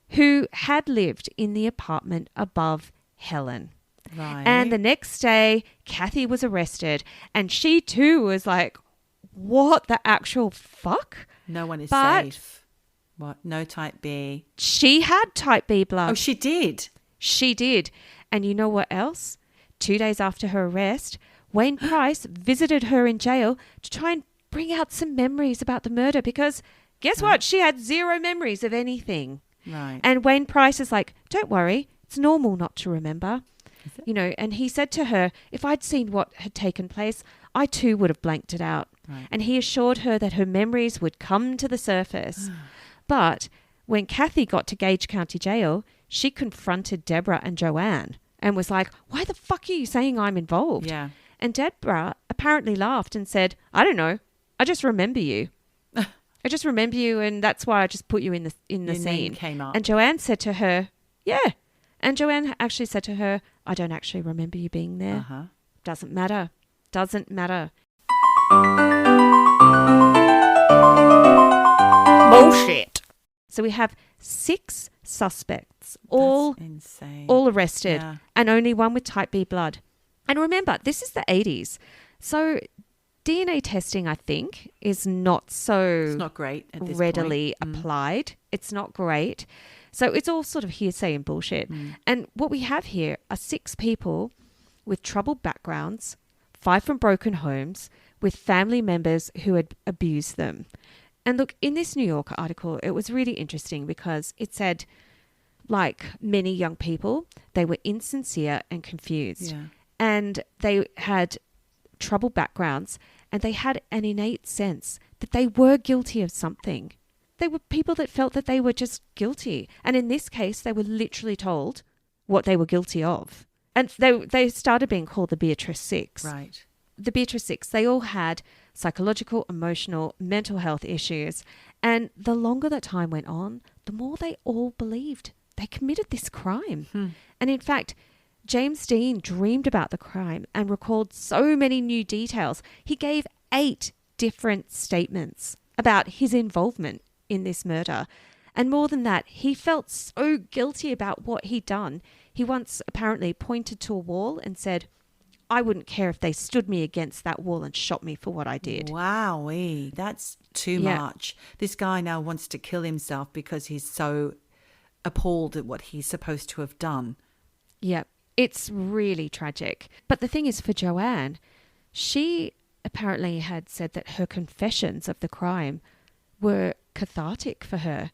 who had lived in the apartment above Helen. Right. And the next day, Kathy was arrested, and she too was like, what the actual fuck? No one is safe. What? No type B. She had type B blood. Oh, she did? She did. And you know what else? 2 days after her arrest, Wayne Price visited her in jail to try and bring out some memories about the murder because guess what? She had zero memories of anything. Right. And Wayne Price is like, don't worry, it's normal not to remember. You know, and he said to her, if I'd seen what had taken place, I too would have blanked it out. Right. And he assured her that her memories would come to the surface. But when Kathy got to Gage County Jail, she confronted Deborah and Joanne and was like, why the fuck are you saying I'm involved? Yeah. And Deborah apparently laughed and said, I don't know. I just remember you. I just remember you, and that's why I just put you in the Your scene. name came up. And Joanne said to her, yeah. And Joanne actually said to her, I don't actually remember you being there. Doesn't matter. Doesn't matter. Bullshit. So we have 6 suspects, all arrested, and only one with type B blood. And remember, this is the 80s. So DNA testing, I think, is not so it's not great at this readily applied. It's not great. So it's all sort of hearsay and bullshit. And what we have here are 6 people with troubled backgrounds, 5 from broken homes, with family members who had abused them. And look, in this New Yorker article, it was really interesting because it said, like many young people, they were insincere and confused. Yeah. And they had troubled backgrounds, and they had an innate sense that they were guilty of something. They were people that felt that they were just guilty. And in this case, they were literally told what they were guilty of. And they started being called the BEATRICE SIX. Right. The BEATRICE SIX, they all had psychological, emotional, mental health issues. And the longer that time went on, the more they all believed they committed this crime. And in fact, James Dean dreamed about the crime and recalled so many new details. He gave 8 different statements about his involvement in this murder. And more than that, he felt so guilty about what he'd done. He once apparently pointed to a wall and said, I wouldn't care if they stood me against that wall and shot me for what I did. Wowee, that's too much. This guy now wants to kill himself because he's so appalled at what he's supposed to have done. Yep, it's really tragic. But the thing is, for Joanne, she apparently had said that her confessions of the crime were cathartic for her,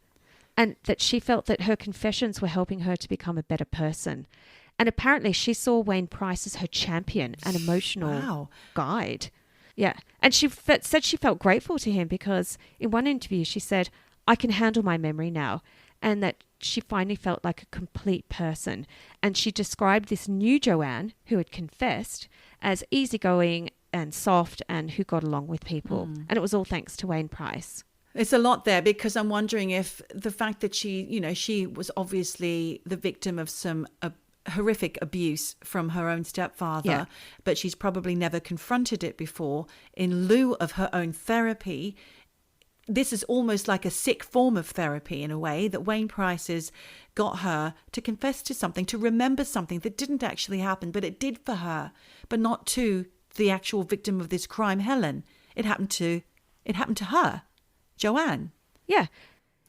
and that she felt that her confessions were helping her to become a better person. And apparently she saw Wayne Price as her champion and emotional guide. Yeah. And she said she felt grateful to him because in one interview she said, I can handle my memory now. And that she finally felt like a complete person. And she described this new Joanne, who had confessed, as easygoing and soft and who got along with people. And it was all thanks to Wayne Price. It's a lot there because I'm wondering if the fact that she was obviously the victim of some horrific abuse from her own stepfather, but she's probably never confronted it before. In lieu of her own therapy, this is almost like a sick form of therapy in a way, that Wayne Price has got her to confess to something, to remember something that didn't actually happen, but it did for her, but not to the actual victim of this crime, Helen. It happened to her, Joanne. Yeah.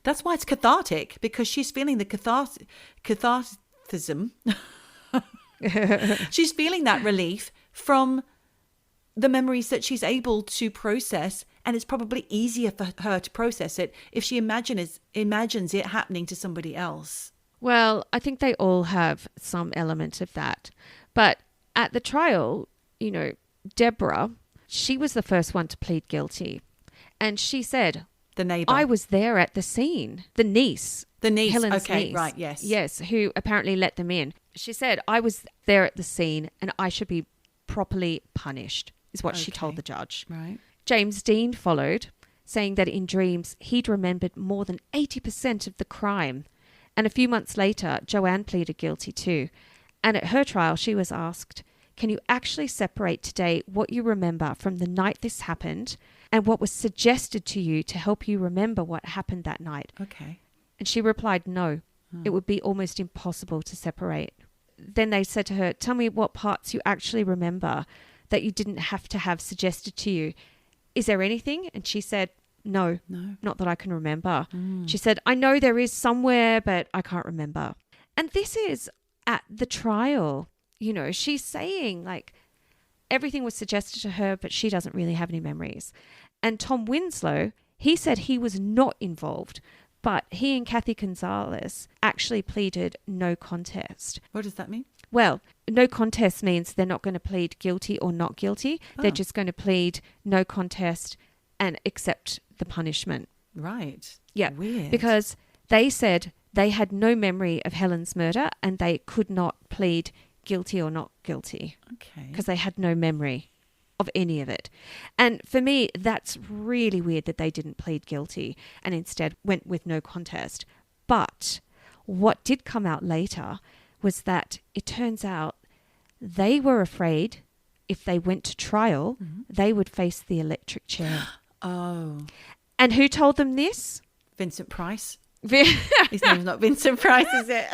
That's why it's cathartic, because she's feeling the cathartism. She's feeling that relief from the memories that she's able to process, and it's probably easier for her to process it if she imagines it happening to somebody else. Well, I think they all have some element of that. But at the trial, Deborah, she was the first one to plead guilty. And she said, the neighbour, I was there at the scene. The niece, Helen's okay, niece, right, yes. Yes, who apparently let them in. She said, I was there at the scene and I should be properly punished, is what she told the judge. Right. James Dean followed, saying that in dreams he'd remembered more than 80% of the crime. And a few months later, Joanne pleaded guilty too. And at her trial, she was asked, can you actually separate today what you remember from the night this happened and what was suggested to you to help you remember what happened that night? Okay. And she replied, no, it would be almost impossible to separate. Then they said to her, tell me what parts you actually remember that you didn't have to have suggested to you. Is there anything? And she said, no, not that I can remember. She said, I know there is somewhere, but I can't remember. And this is at the trial. She's saying like everything was suggested to her, but she doesn't really have any memories. And Tom Winslow, he said he was not involved, but he and Kathy Gonzalez actually pleaded no contest. What does that mean? Well, no contest means they're not going to plead guilty or not guilty. They're just going to plead no contest and accept the punishment. Right. Yeah. Weird. Because they said they had no memory of Helen's murder and they could not plead guilty or not guilty. Okay. Because they had no memory of any of it. And for me, that's really weird that they didn't plead guilty and instead went with no contest. But what did come out later was that it turns out they were afraid if they went to trial, they would face the electric chair. Oh. And who told them this? Vincent Price. His name's not Vincent Price, is it?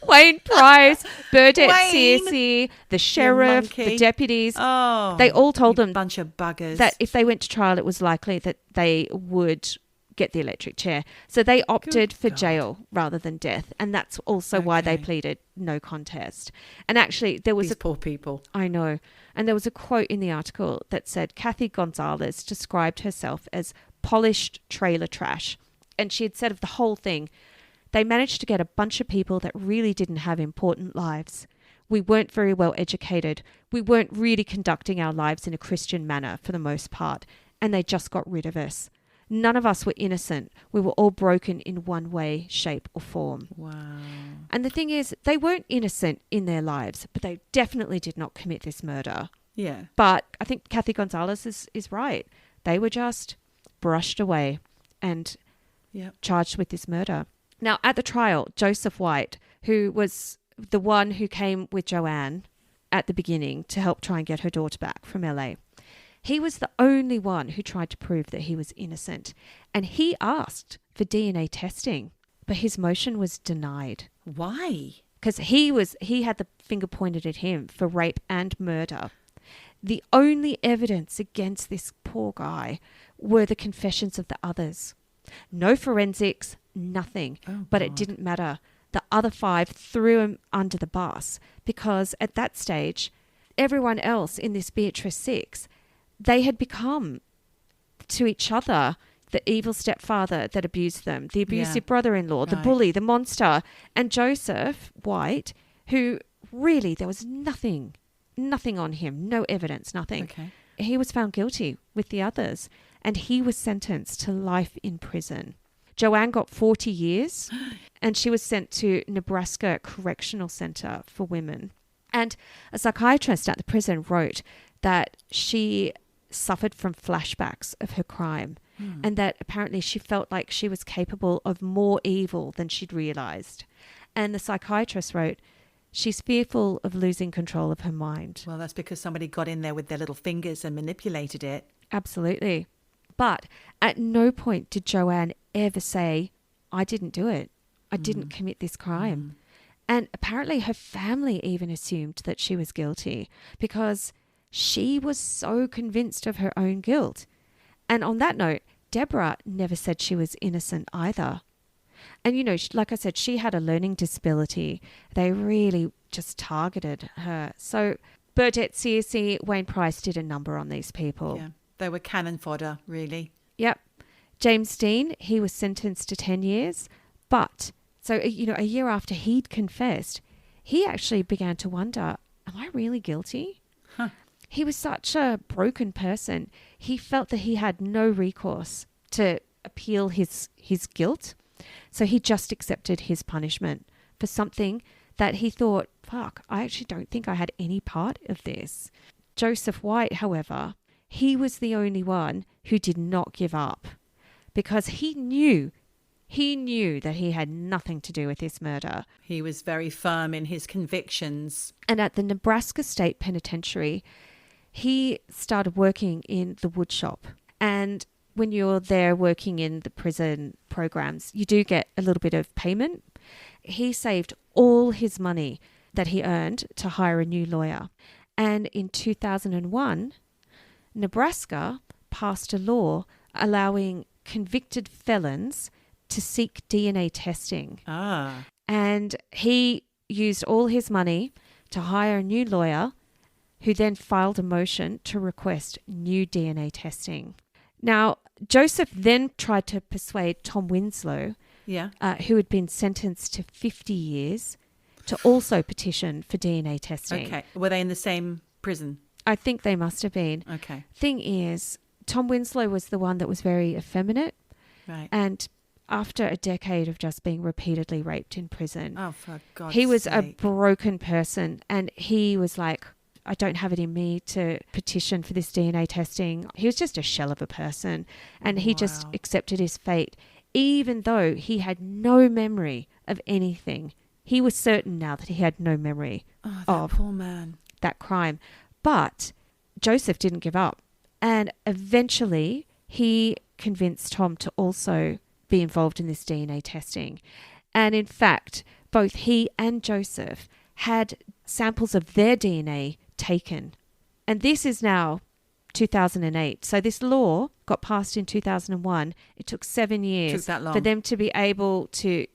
Wayne Price, Burdette Wayne. Searcy, the sheriff, the deputies. Oh. They all told them bunch of buggers. that if they went to trial, it was likely that they would get the electric chair. So they opted for jail rather than death. And that's also why they pleaded no contest. And actually, there was These poor people. I know. And there was a quote in the article that said Kathy Gonzalez described herself as polished trailer trash. And she had said of the whole thing, they managed to get a bunch of people that really didn't have important lives. We weren't very well educated. We weren't really conducting our lives in a Christian manner for the most part. And they just got rid of us. None of us were innocent. We were all broken in one way, shape or form. Wow. And the thing is, they weren't innocent in their lives, but they definitely did not commit this murder. Yeah. But I think Kathy Gonzalez is right. They were just brushed away and charged with this murder. Now, at the trial, Joseph White, who was the one who came with Joanne at the beginning to help try and get her daughter back from LA. He was the only one who tried to prove that he was innocent. And he asked for DNA testing, but his motion was denied. Why? Because he had the finger pointed at him for rape and murder. The only evidence against this poor guy were the confessions of the others. No forensics, nothing. Oh, but God. it didn't matter. The other 5 threw him under the bus because at that stage, everyone else in this Beatrice Six, they had become to each other the evil stepfather that abused them, the abusive brother-in-law, the bully, the monster, and Joseph White, who really, there was nothing on him, no evidence, nothing. Okay. He was found guilty with the others, and he was sentenced to life in prison. Joanne got 40 years, and she was sent to Nebraska Correctional Center for Women. And a psychiatrist at the prison wrote that she suffered from flashbacks of her crime, and that apparently she felt like she was capable of more evil than she'd realized. And the psychiatrist wrote, she's fearful of losing control of her mind. Well, that's because somebody got in there with their little fingers and manipulated it. Absolutely. But at no point did Joanne ever say, I didn't do it. I didn't commit this crime. And apparently her family even assumed that she was guilty because she was so convinced of her own guilt. And on that note, Deborah never said she was innocent either. And, you know, like I said, she had a learning disability. They really just targeted her. So Burdett, Searcy, Wayne Price did a number on these people. Yeah, they were cannon fodder, really. Yep. James Dean, he was sentenced to 10 years. But, so, you know, a year after he'd confessed, he actually began to wonder, am I really guilty? Huh. He was such a broken person. He felt that he had no recourse to appeal his guilt. So he just accepted his punishment for something that he thought, fuck, I actually don't think I had any part of this. Joseph White, however, he was the only one who did not give up because he knew that he had nothing to do with this murder. He was very firm in his convictions. And at the Nebraska State Penitentiary, he started working in the wood shop. And when you're there working in the prison programs, you do get a little bit of payment. He saved all his money that he earned to hire a new lawyer. And in 2001, Nebraska passed a law allowing convicted felons to seek DNA testing. Ah. And he used all his money to hire a new lawyer who then filed a motion to request new DNA testing. Now, Joseph then tried to persuade Tom Winslow, who had been sentenced to 50 years, to also petition for DNA testing. Okay. Were they in the same prison? I think they must have been. Okay. Thing is, Tom Winslow was the one that was very effeminate. Right. And after a decade of just being repeatedly raped in prison, Oh, for God's he was sake. a broken person. And he was like, I don't have it in me to petition for this DNA testing. He was just a shell of a person. And he just accepted his fate, even though he had no memory of anything. He was certain now that he had no memory of poor man. that crime. But Joseph didn't give up. And eventually he convinced Tom to also be involved in this DNA testing. And in fact, both he and Joseph had samples of their DNA taken. And this is now 2008. So this law got passed in 2001. It took 7 years for them to be able to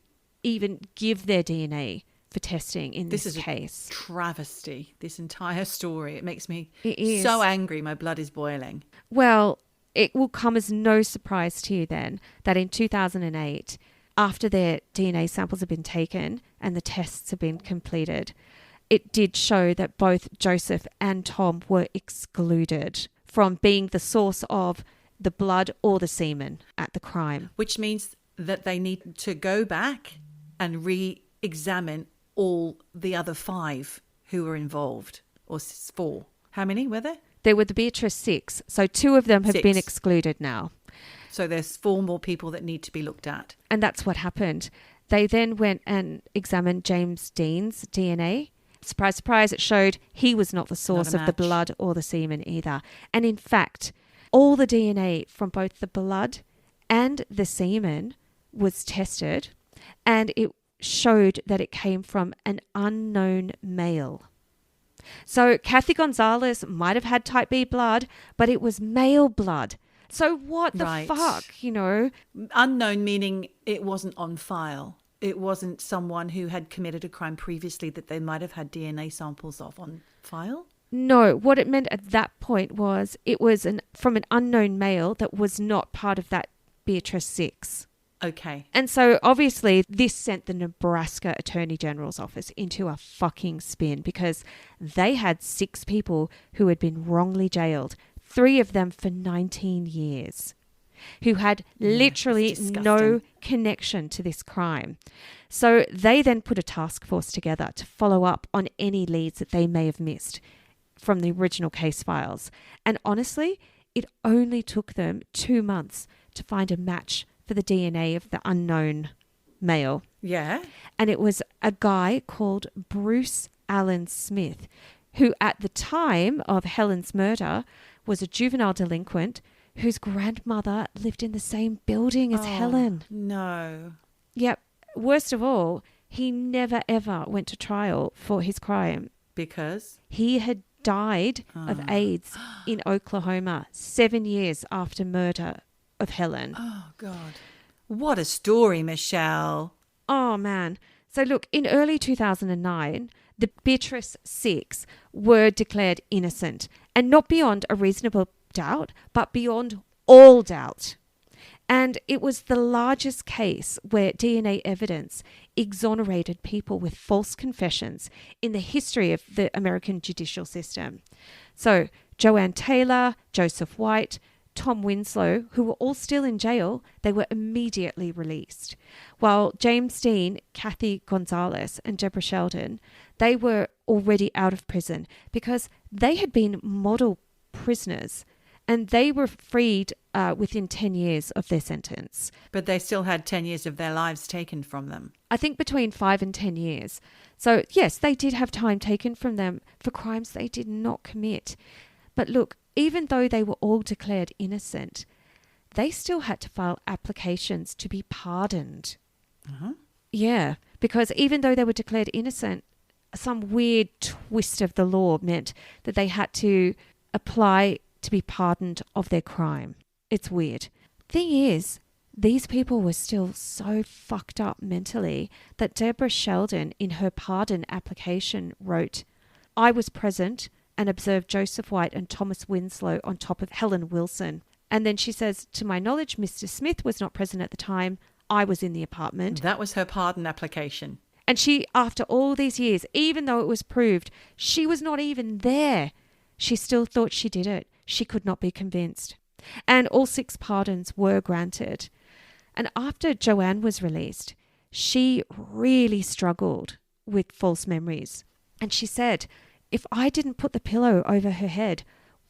even give their DNA for testing in this case. A travesty, this entire story. It makes me It so angry. My blood is boiling. Well, it will come as no surprise to you then that in 2008, after their DNA samples have been taken and the tests have been completed, it did show that both Joseph and Tom were excluded from being the source of the blood or the semen at the crime. Which means that they need to go back and re-examine all the other 5 who were involved, or 4. How many were there? There were the BEATRICE Six. So 2 of them have 6. been excluded now. So there's 4 more people that need to be looked at. And that's what happened. They then went and examined James Dean's DNA. Surprise, surprise, it showed he was not the source of the blood or the semen either. And in fact, all the DNA from both the blood and the semen was tested, and it showed that it came from an unknown male. So Kathy Gonzalez might have had type B blood, but it was male blood. So what the fuck, you know? Unknown meaning it wasn't on file. It wasn't someone who had committed a crime previously that they might have had DNA samples of on file? No, what it meant at that point was it was from an unknown male that was not part of that BEATRICE SIX. Okay. And so obviously this sent the Nebraska Attorney General's office into a fucking spin because they had 6 people who had been wrongly jailed, 3 of them for 19 years, who had literally no connection to this crime. So they then put a task force together to follow up on any leads that they may have missed from the original case files. And honestly, it only took them 2 months to find a match for the DNA of the unknown male. Yeah. And it was a guy called Bruce Allen Smith, who at the time of Helen's murder was a juvenile delinquent whose grandmother lived in the same building as Helen. No. Yep. Worst of all, he never ever went to trial for his crime. Because? He had died of AIDS in Oklahoma 7 years after murder of Helen. Oh, God. What a story, Michelle. Oh, man. So look, in early 2009, the BEATRICE SIX were declared innocent, and not beyond a reasonable doubt, but beyond all doubt. And it was the largest case where DNA evidence exonerated people with false confessions in the history of the American judicial system. So Joanne Taylor, Joseph White, Tom Winslow, who were all still in jail, they were immediately released. While James Dean, Kathy Gonzalez, and Deborah Sheldon, they were already out of prison because they had been model prisoners and they were freed within 10 years of their sentence. But they still had 10 years of their lives taken from them. I think between 5 and 10 years. So yes, they did have time taken from them for crimes they did not commit. But look, even though they were all declared innocent, they still had to file applications to be pardoned. Uh-huh. Yeah, because even though they were declared innocent, some weird twist of the law meant that they had to apply to be pardoned of their crime. It's weird. Thing is, these people were still so fucked up mentally that Deborah Sheldon, in her pardon application, wrote, "I was present and observed Joseph White and Thomas Winslow on top of Helen Wilson." And then she says, "To my knowledge, Mr. Smith was not present at the time. I was in the apartment." That was her pardon application. And she, after all these years, even though it was proved she was not even there, she still thought she did it. She could not be convinced. And all 6 pardons were granted. And after Joanne was released, she really struggled with false memories. And she said, "If I didn't put the pillow over her head,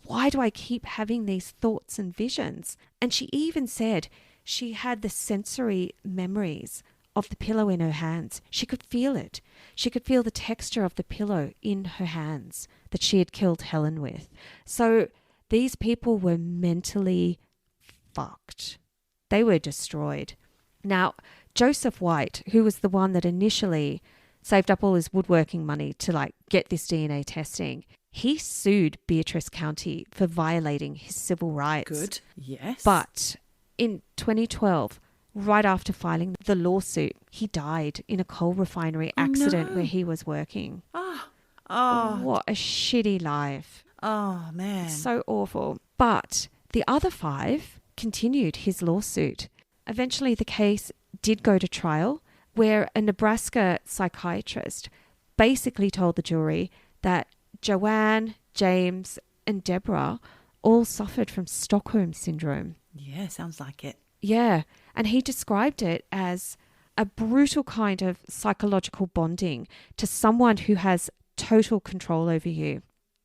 why do I keep having these thoughts and visions?" And she even said she had the sensory memories of the pillow in her hands. She could feel it. She could feel the texture of the pillow in her hands that she had killed Helen with. So these people were mentally fucked. They were destroyed. Now, Joseph White, who was the one that initially saved up all his woodworking money to get this DNA testing, he sued Beatrice County for violating his civil rights. Good. Yes. But in 2012, right after filing the lawsuit, he died in a coal refinery accident where he was working. Oh. What a shitty life. Oh, man. So awful. But the other 5 continued his lawsuit. Eventually, the case did go to trial, where a Nebraska psychiatrist basically told the jury that Joanne, James, and Deborah all suffered from Stockholm syndrome. Yeah, sounds like it. Yeah, and he described it as a brutal kind of psychological bonding to someone who has total control over you.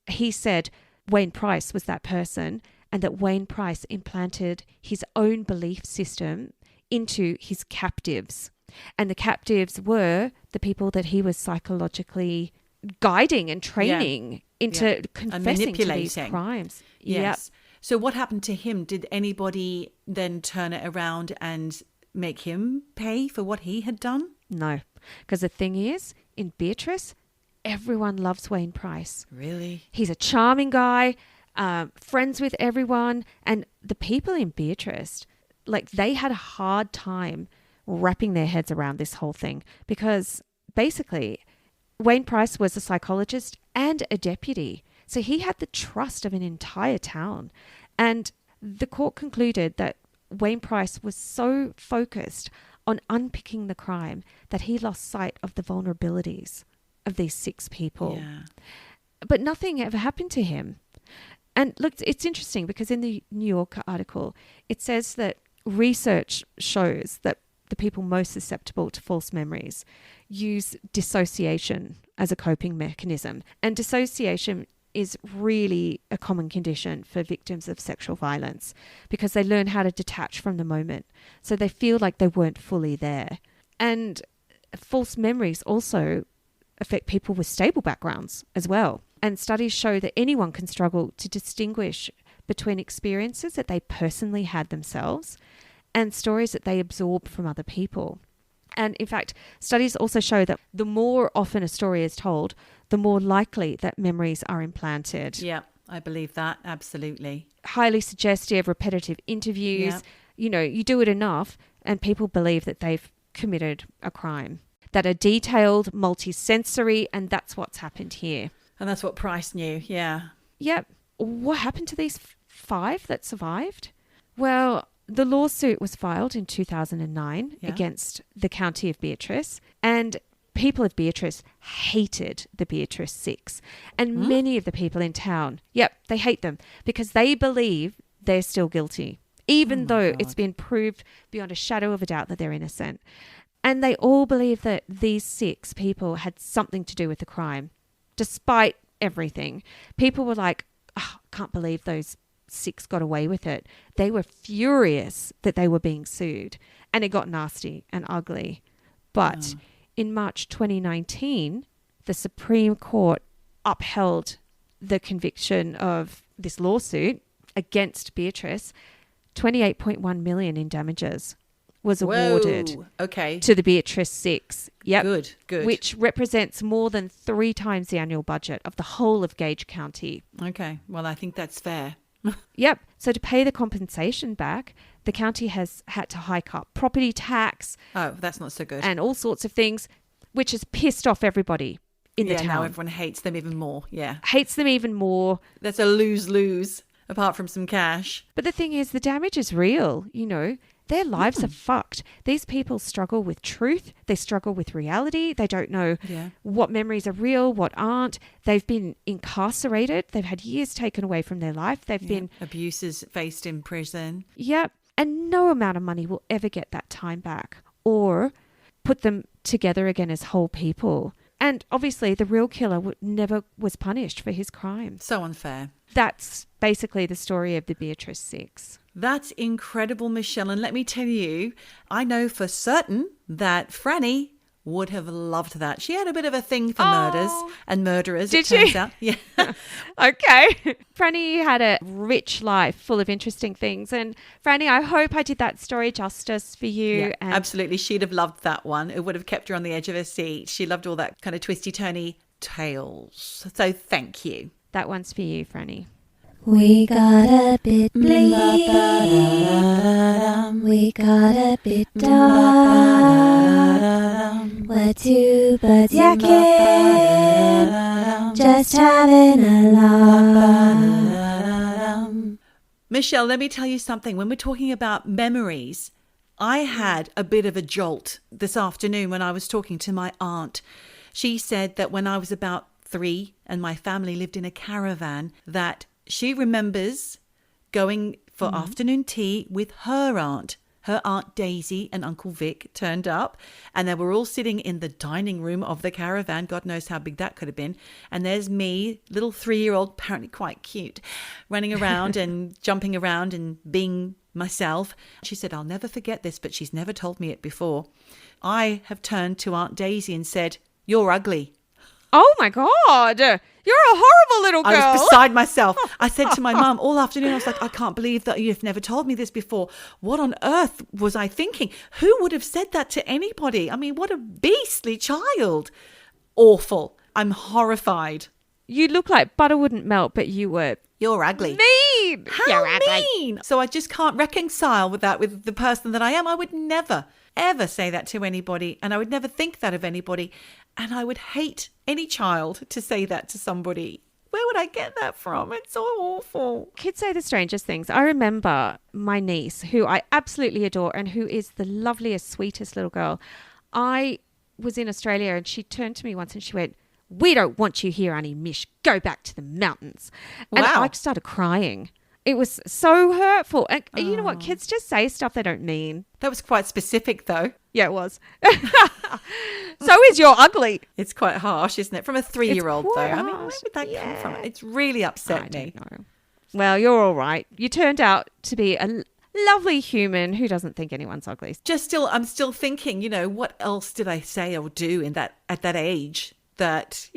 He said Wayne Price was that person, and that Wayne Price implanted his own belief system into his captives. And the captives were the people that he was psychologically guiding and training into confessing to these crimes. Yes. So what happened to him? Did anybody then turn it around and make him pay for what he had done? No, because the thing is, in Beatrice, everyone loves Wayne Price. Really? He's a charming guy, friends with everyone. And the people in Beatrice, like, they had a hard time wrapping their heads around this whole thing, because basically Wayne Price was a psychologist and a deputy. So he had the trust of an entire town. And the court concluded that Wayne Price was so focused on unpicking the crime that he lost sight of the vulnerabilities of these 6 people. Yeah. But nothing ever happened to him. And look, it's interesting because in the New Yorker article, it says that research shows that the people most susceptible to false memories use dissociation as a coping mechanism. And dissociation is really a common condition for victims of sexual violence because they learn how to detach from the moment. So they feel like they weren't fully there. And false memories also affect people with stable backgrounds as well. And studies show that anyone can struggle to distinguish between experiences that they personally had themselves and stories that they absorb from other people. And in fact, studies also show that the more often a story is told, the more likely that memories are implanted. Yeah, I believe that. Absolutely. Highly suggestive, repetitive interviews. Yeah. You know, you do it enough and people believe that they've committed a crime. That are detailed, multisensory, and that's what's happened here. And that's what Price knew. Yeah. Yep. What happened to these 5 that survived? Well, the lawsuit was filed in 2009 against the county of Beatrice, and people of Beatrice hated the BEATRICE SIX. And many of the people in town, they hate them because they believe they're still guilty, even though it's been proved beyond a shadow of a doubt that they're innocent. And they all believe that these 6 people had something to do with the crime, despite everything. People were like, oh, I can't believe those 6 got away with it. They were furious that they were being sued, and it got nasty and ugly. But in March 2019, the Supreme Court upheld the conviction of this lawsuit against Beatrice. 28.1 million in damages was awarded to the BEATRICE SIX. Yep. Good. Which represents more than 3 times the annual budget of the whole of Gage County. Okay. Well, I think that's fair. Yep. So to pay the compensation back, the county has had to hike up property tax. Oh, that's not so good. And all sorts of things, which has pissed off everybody in the town. Now everyone hates them even more. Yeah. Hates them even more. That's a lose-lose, apart from some cash. But the thing is, the damage is real, you know. Their lives are fucked. These people struggle with truth. They struggle with reality. They don't know what memories are real, what aren't. They've been incarcerated. They've had years taken away from their life. They've been... abuses faced in prison. Yep. And no amount of money will ever get that time back or put them together again as whole people. And obviously the real killer never was punished for his crimes. So unfair. That's basically the story of the BEATRICE SIX. That's incredible, Michelle. And let me tell you, I know for certain that Franny would have loved that. She had a bit of a thing for murders and murderers. Did she? Turns out. Yeah. Okay. Franny had a rich life full of interesting things. And Franny, I hope I did that story justice for you. Yeah, and absolutely. She'd have loved that one. It would have kept her on the edge of her seat. She loved all that kind of twisty-turny tales. So thank you. That one's for you, Franny. We got a bit bleak, we got a bit dark, we're 2 birds yakking, just having a laugh. Michelle, let me tell you something. When we're talking about memories, I had a bit of a jolt this afternoon when I was talking to my aunt. She said that when I was about 3 and my family lived in a caravan, that she remembers going for afternoon tea with her aunt. Her Aunt Daisy and Uncle Vic turned up, and they were all sitting in the dining room of the caravan. God knows how big that could have been. And there's me, little 3-year-old, apparently quite cute, running around and jumping around and being myself. She said, I'll never forget this, but she's never told me it before. I have turned to Aunt Daisy and said, "You're ugly." Oh my God. You're a horrible little girl. I was beside myself. I said to my mum all afternoon, I was like, I can't believe that you've never told me this before. What on earth was I thinking? Who would have said that to anybody? I mean, what a beastly child. Awful. I'm horrified. You look like butter wouldn't melt, but you were You're ugly. mean. How You're ugly. mean. So I just can't reconcile with that, with the person that I am. I would never, ever say that to anybody. And I would never think that of anybody. And I would hate any child to say that to somebody. Where would I get that from? It's so awful. Kids say the strangest things. I remember my niece, who I absolutely adore and who is the loveliest, sweetest little girl. I was in Australia and she turned to me once and she went, "We don't want you here, Annie Mish. Go back to the mountains." And Wow. I started crying. It was so hurtful. And you know what? Kids just say stuff they don't mean. That was quite specific, though. Yeah, it was. So is "you're ugly." It's quite harsh, isn't it? From a 3-year-old, though. quite I mean, where harsh. would that come Yeah. from? It's really I upset me. don't know. Well, you're all right. You turned out to be a lovely human who doesn't think anyone's ugly. I'm still thinking, what else did I say or do at that age that,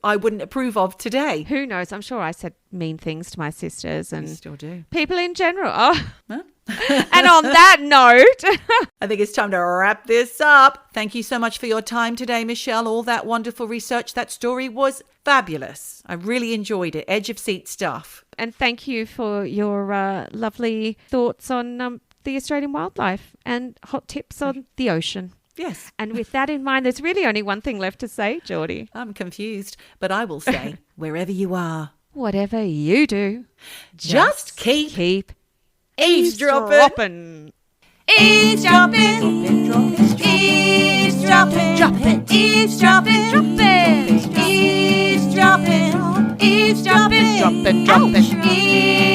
I wouldn't approve of today? Who knows? I'm sure I said mean things to my sisters You and still do. people in general. Oh. Huh? And on that note, I think it's time to wrap this up. Thank you so much for your time today, Michelle. All that wonderful research. That story was fabulous. I really enjoyed it. Edge of seat stuff. and thank you for your lovely thoughts on the Australian wildlife and hot tips on the ocean. Yes. And with that in mind, there's really only one thing left to say, Geordie. I'm confused, but I will say, wherever you are, Whatever you do, just keep eavesdropping. Eavesdropping. Eavesdropping. Dropping. Eavesdropping. Dropping. Eavesdropping. Eavesdropping. Dropping. Eavesdropping.